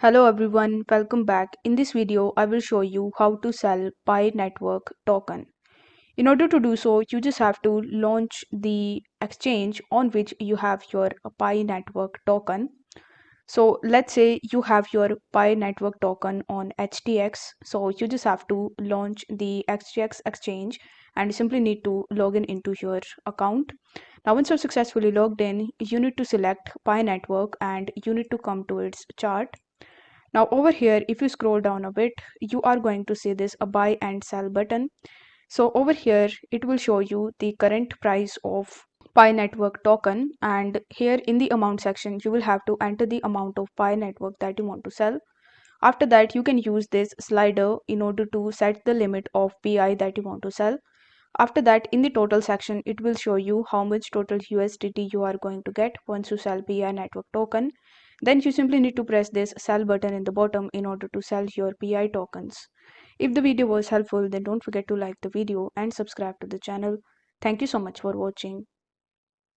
Hello everyone, welcome back. In this video, I will show you how to sell Pi Network token. In order to do so, you just have to launch the exchange on which you have your Pi Network token. So let's say you have your Pi Network token on HTX. So you just have to launch the HTX exchange and you simply need to log in into your account. Now once you're successfully logged in, you need to select Pi Network and you need to come to its chart. Now over here, if you scroll down a bit, you are going to see this a buy and sell button. So over here, it will show you the current price of Pi Network token, and here in the amount section, you will have to enter the amount of Pi Network that you want to sell. After that, you can use this slider in order to set the limit of PI that you want to sell. After that, in the total section, it will show you how much total USDT you are going to get once you sell PI network token. Then you simply need to press this sell button in the bottom in order to sell your PI tokens. If the video was helpful, then don't forget to like the video and subscribe to the channel. Thank you so much for watching.